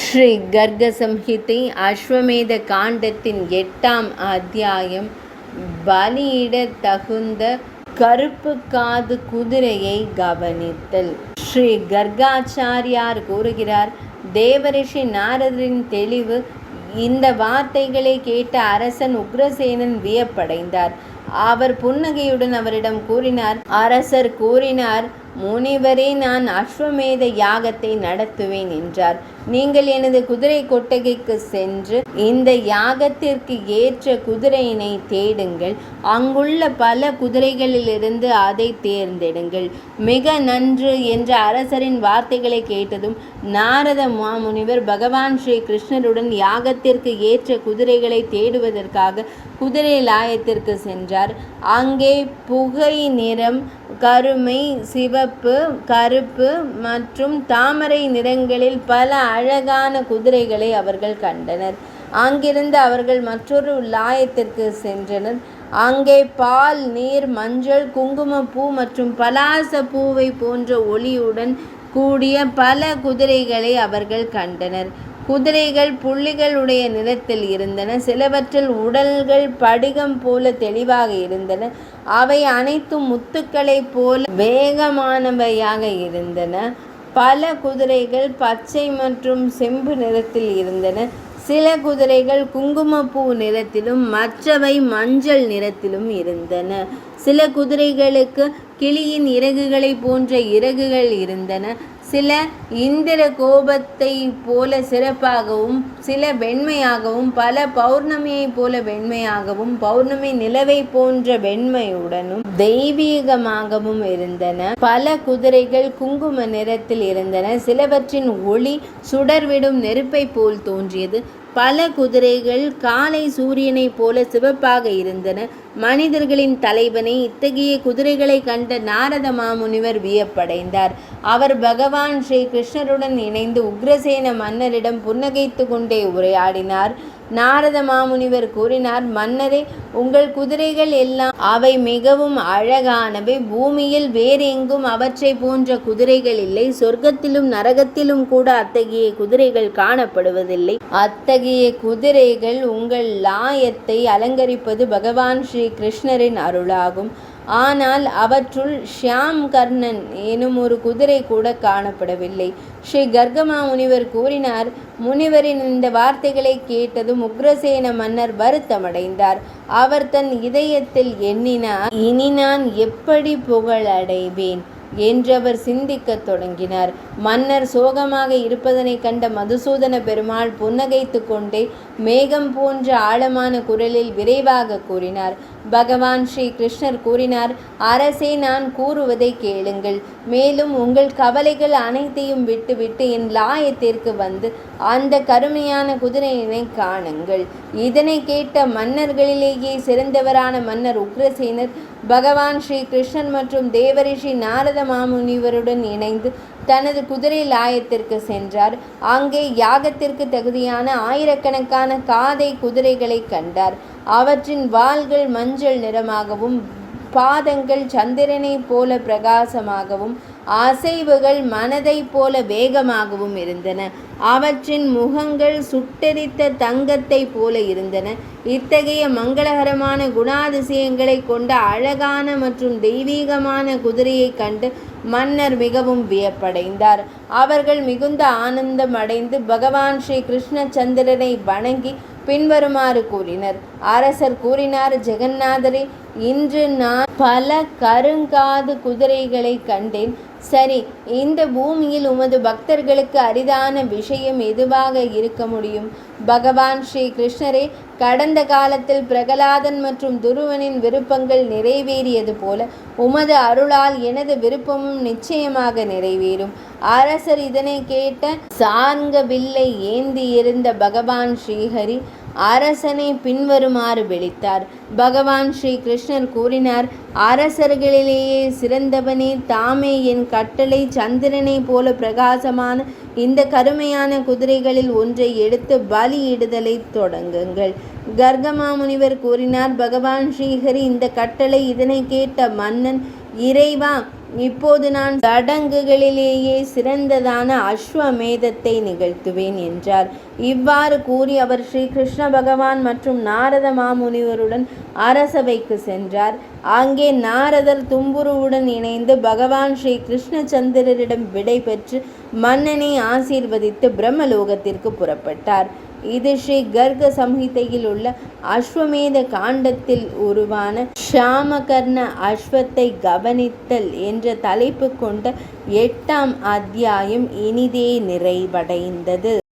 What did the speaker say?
ஸ்ரீ கர்க சம்ஹிதை அஸ்வமேத காண்டத்தின் 8ஆம் அத்தியாயம். பலியிடத் தகுந்த கருப்பு காது குதிரையை கவனித்தல். ஸ்ரீ கர்காச்சாரியார் கூறுகிறார், தேவரிஷி நாரதரின் தெளிவு. இந்த வார்த்தைகளை கேட்ட அரசன் உக்ரசேனன் வியப்படைந்தார். அவர் புன்னகையுடன் அவரிடம் கூறினார். அரசர் கூறினார், முனிவரே, நான் அஸ்வமேத யாகத்தை நடத்துவேன் என்றார். நீங்கள் எனது குதிரை கொட்டகைக்கு சென்று இந்த யாகத்திற்கு ஏற்ற குதிரையினை தேடுங்கள். அங்குள்ள பல குதிரைகளிலிருந்து அதை தேர்ந்தெடுங்கள். மிக நன்று என்ற அரசரின் வார்த்தைகளை கேட்டதும் நாரத மாமுனிவர் பகவான் ஸ்ரீ கிருஷ்ணருடன் யாகத்திற்கு ஏற்ற குதிரைகளை தேடுவதற்காக குதிரை லாயத்திற்கு சென்றார். அங்கே புகை நிறம், கருமை, சிவப்பு, கருப்பு மற்றும் தாமரை நிறங்களில் பல அழகான குதிரைகளை அவர்கள் கண்டனர். அங்கிருந்து அவர்கள் மற்றொரு லாயத்திற்கு சென்றனர். அங்கே பால், நீர், மஞ்சள், குங்குமப்பூ மற்றும் பலாச பூவை போன்ற ஒளியுடன் கூடிய பல குதிரைகளை அவர்கள் கண்டனர். குதிரைகள் புள்ளிகளுடைய நிறத்தில் இருந்தன. சிலவற்றில் உடல்கள் படிகம் போல தெளிவாக இருந்தன. அவை அனைத்தும் முத்துக்களைப் போல வேகமானவையாக இருந்தன. பல குதிரைகள் பச்சை மற்றும் செம்பு நிறத்தில் இருந்தன. சில குதிரைகள் குங்குமப்பூ நிறத்திலும் மற்றவை மஞ்சள் நிறத்திலும் இருந்தன. சில குதிரைகளுக்கு கிளியின் இறகுகளை போன்ற இறகுகள் இருந்தன. சில இந்திர கோபத்தை போல சிறப்பாகவும், சில வெண்மையாகவும், பல பௌர்ணமியை போல வெண்மையாகவும், பௌர்ணமி நிலவை போன்ற வெண்மையுடனும் தெய்வீகமாகவும் இருந்தன. பல குதிரைகள் குங்கும நிறத்தில் இருந்தன. சிலவற்றின் ஒளி சுடர்விடும் நெருப்பை போல் தோன்றியது. பல குதிரைகள் காலை சூரியனை போல சிவப்பாக இருந்தன. மனிதர்களின் தலைவனை இத்தகைய குதிரைகளை கண்ட நாரத மாமுனிவர் வியப்படைந்தார். அவர் பகவான் ஸ்ரீ கிருஷ்ணருடன் இணைந்து உக்ரசேன மன்னரிடம் புன்னகைத்து கொண்டே உரையாடினார். நாரத மாமுனிவர் கூறினார், மன்னரே, உங்கள் குதிரைகள் எல்லாம் அவை மிகவும் அழகானவை. பூமியில் வேறெங்கும் அவற்றை போன்ற குதிரைகள் இல்லை. சொர்க்கத்திலும் நரகத்திலும் கூட அத்தகைய குதிரைகள் காணப்படுவதில்லை. அத்தகைய குதிரைகள் உங்கள் லாயத்தை அலங்கரிப்பது பகவான் ஸ்ரீ கிருஷ்ணரின் அருளாகும். ஆனால் அவற்றுள் ஷியாம் கர்ணன் எனும் ஒரு குதிரை கூட காணப்படவில்லை. ஸ்ரீ கர்கமா முனிவர் கூறினார். முனிவரின் இந்த வார்த்தைகளை கேட்டதும் உக்ரசேன மன்னர் வருத்தமடைந்தார். அவர் தன் இதயத்தில் எண்ணினார், இனி நான் எப்படி புகழடைவேன் என்று அவர் சிந்திக்கத் தொடங்கினார். மன்னர் சோகமாக இருப்பதனை கண்ட மதுசூதன பெருமாள் புன்னகைத்து கொண்டே மேகம் போன்ற ஆழமான குரலில் விரைவாக கூறினார். பகவான் ஸ்ரீ கிருஷ்ணர் கூறினார், அரசே, நான் கூறுவதை கேளுங்கள். மேலும் உங்கள் கவலைகள் அனைத்தையும் விட்டுவிட்டு என் லாயத்திற்கு வந்து அந்த கருமையான குதிரையினை காணுங்கள். இதனை கேட்ட மன்னர்களிலேயே சிறந்தவரான மன்னர் உக்ரசேனர் பகவான் ஸ்ரீ கிருஷ்ணன் மற்றும் தேவரிஷி நாரத மாமுனிவருடன் இணைந்து தனது குதிரை லாயத்திற்கு சென்றார். அங்கே யாகத்திற்கு தகுதியான ஆயிரக்கணக்கான காதை குதிரைகளை கண்டார். அவற்றின் வால்கள் மஞ்சள் நிறமாகவும், பாதங்கள் சந்திரனை போல பிரகாசமாகவும், அசைவுகள் மனதை போல வேகமாகவும் இருந்தன. அவற்றின் முகங்கள் சுட்டெரித்த தங்கத்தை போல இருந்தன. இத்தகைய மங்களகரமான குணாதிசயங்களை கொண்ட அழகான மற்றும் தெய்வீகமான குதிரையை கண்டு மன்னர் மிகவும் வியப்படைந்தார். அவர்கள் மிகுந்த ஆனந்தம் அடைந்து பகவான் ஸ்ரீ கிருஷ்ணச்சந்திரனை வணங்கி பின்வருமாறு கூறினர். அரசர் கூறினார், ஜெகநாதரே, இன்று நான் பல கருங்காது குதிரைகளை கண்டேன். சரி, இந்த பூமியில் உமது பக்தர்களுக்கு அரிதான விஷயம் எதுவாக இருக்க முடியும்? பகவான் ஸ்ரீ கிருஷ்ணரே, கடந்த காலத்தில் பிரகலாதன் மற்றும் துருவனின் விருப்பங்கள் நிறைவேறியது போல உமது அருளால் எனது விருப்பமும் நிச்சயமாக நிறைவேறும். அரசர் இதனை கேட்ட சார்ங்க வில்லை ஏந்தியிருந்த பகவான் ஸ்ரீஹரி அரசனை பின்வருமாறு விழித்தார். பகவான் ஸ்ரீ கிருஷ்ணர் கூறினார், அரசர்களிலேயே சிறந்தவனே, தாமே என் கட்டளை சந்திரனை போல பிரகாசமான இந்த கருமையான குதிரைகளில் ஒன்றை எடுத்து பலியிடுதலை தொடங்குங்கள். கர்கமா முனிவர் கூறினார், பகவான் ஸ்ரீஹரி இந்த கட்டளை. இதனை கேட்ட மன்னன், இறைவா, இப்போது நான் சடங்குகளிலேயே சிறந்ததான அஸ்வமேதத்தை நிகழ்த்துவேன் என்றார். இவ்வாறு கூறி அவர் ஸ்ரீ கிருஷ்ண பகவான் மற்றும் நாரத மாமுனிவருடன் அரசவைக்கு சென்றார். அங்கே நாரதர் தும்புருவுடன் இணைந்து பகவான் ஸ்ரீ கிருஷ்ணச்சந்திரரிடம் விடை பெற்று மன்னனை ஆசீர்வதித்து பிரம்மலோகத்திற்கு புறப்பட்டார். இது ஸ்ரீ கர்க சம்ஹிதையில் உள்ள அஸ்வமேத காண்டத்தில் உருவான ஷாமகர்ண அஸ்வத்தை கவனித்தல் என்ற தலைப்பு கொண்ட 8ஆம் அத்தியாயம் இனிதே நிறைவடைந்தது.